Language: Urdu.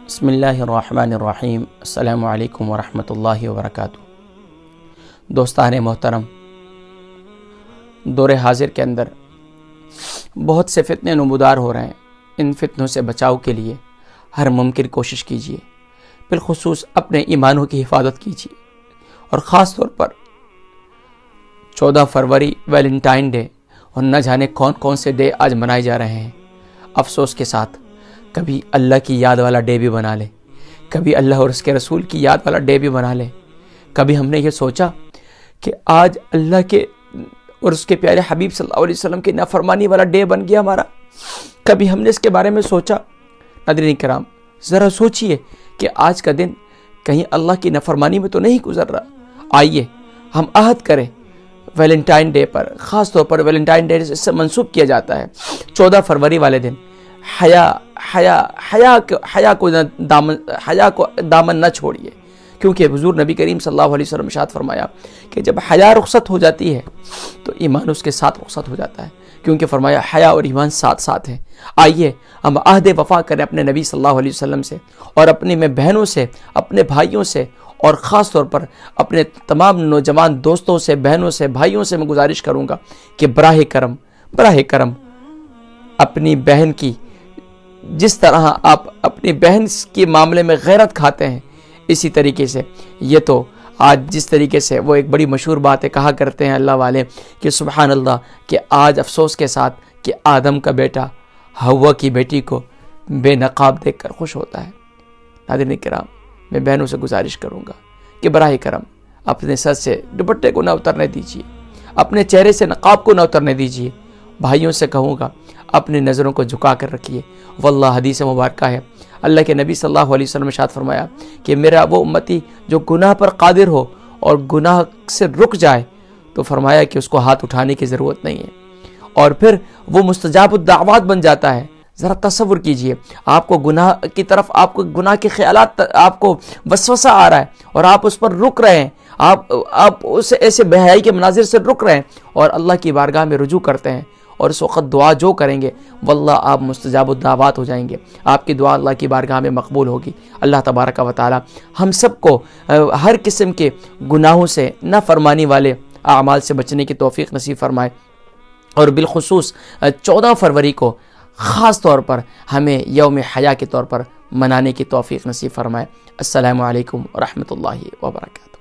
بسم اللہ الرحمن الرحیم۔ السلام علیکم ورحمۃ اللہ وبرکاتہ۔ دوستان محترم، دور حاضر کے اندر بہت سے فتنے نمودار ہو رہے ہیں۔ ان فتنوں سے بچاؤ کے لیے ہر ممکن کوشش کیجیے، بالخصوص اپنے ایمانوں کی حفاظت کیجیے، اور خاص طور پر 14 فروری ویلنٹائن ڈے اور نہ جانے کون کون سے ڈے آج منائے جا رہے ہیں۔ افسوس کے ساتھ کبھی اللہ کی یاد والا ڈے بھی بنا لے، کبھی اللہ اور اس کے رسول کی یاد والا ڈے بھی بنا لے۔ کبھی ہم نے یہ سوچا کہ آج اللہ کے اور اس کے پیارے حبیب صلی اللہ علیہ وسلم کی نافرمانی والا ڈے بن گیا ہمارا۔ کبھی ہم نے اس کے بارے میں سوچا؟ ناظرین کرام، ذرا سوچئے کہ آج کا دن کہیں اللہ کی نافرمانی میں تو نہیں گزر رہا۔ آئیے ہم عہد کریں ویلنٹائن ڈے پر، خاص طور پر ویلنٹائن ڈے سے منسوب کیا جاتا ہے 14 فروری والے دن، حیا کو دامن نہ چھوڑیے، کیونکہ حضور نبی کریم صلی اللہ علیہ وسلم ارشاد فرمایا کہ جب حیا رخصت ہو جاتی ہے تو ایمان اس کے ساتھ رخصت ہو جاتا ہے، کیونکہ فرمایا حیا اور ایمان ساتھ ساتھ ہیں۔ آئیے ہم عہد وفا کریں اپنے نبی صلی اللہ علیہ وسلم سے، اور اپنی میں بہنوں سے، اپنے بھائیوں سے، اور خاص طور پر اپنے تمام نوجوان دوستوں سے، بہنوں سے، بھائیوں سے میں گزارش کروں گا کہ براہ کرم اپنی بہن کی، جس طرح آپ اپنی بہن کے معاملے میں غیرت کھاتے ہیں، اسی طریقے سے یہ تو آج جس طریقے سے وہ ایک بڑی مشہور بات ہے، کہا کرتے ہیں اللہ والے کہ سبحان اللہ، کہ آج افسوس کے ساتھ کہ آدم کا بیٹا حوا کی بیٹی کو بے نقاب دیکھ کر خوش ہوتا ہے۔ ناظرین کرام، میں بہنوں سے گزارش کروں گا کہ براہ کرم اپنے سر سے دوپٹے کو نہ اترنے دیجیے، اپنے چہرے سے نقاب کو نہ اترنے دیجیے۔ بھائیوں سے کہوں گا اپنی نظروں کو جھکا کر رکھیے۔ واللہ حدیث مبارکہ ہے، اللہ کے نبی صلی اللہ علیہ وسلم ارشاد فرمایا کہ میرا وہ امتی جو گناہ پر قادر ہو اور گناہ سے رک جائے تو فرمایا کہ اس کو ہاتھ اٹھانے کی ضرورت نہیں ہے، اور پھر وہ مستجاب الدعوات بن جاتا ہے۔ ذرا تصور کیجئے، آپ کو گناہ کی طرف، آپ کو گناہ کے خیالات، آپ کو وسوسہ آ رہا ہے اور آپ اس پر رک رہے ہیں، آپ اس ایسے بے حیائی کے مناظر سے رک رہے ہیں اور اللہ کی بارگاہ میں رجوع کرتے ہیں، اور اس وقت دعا جو کریں گے واللہ آپ مستجاب الدعوات ہو جائیں گے، آپ کی دعا اللہ کی بارگاہ میں مقبول ہوگی۔ اللہ تبارک و تعالی ہم سب کو ہر قسم کے گناہوں سے، نافرمانی والے اعمال سے بچنے کی توفیق نصیب فرمائے، اور بالخصوص 14 فروری کو خاص طور پر ہمیں یوم حیا کے طور پر منانے کی توفیق نصیب فرمائے۔ السلام علیکم ورحمۃ اللہ وبرکاتہ۔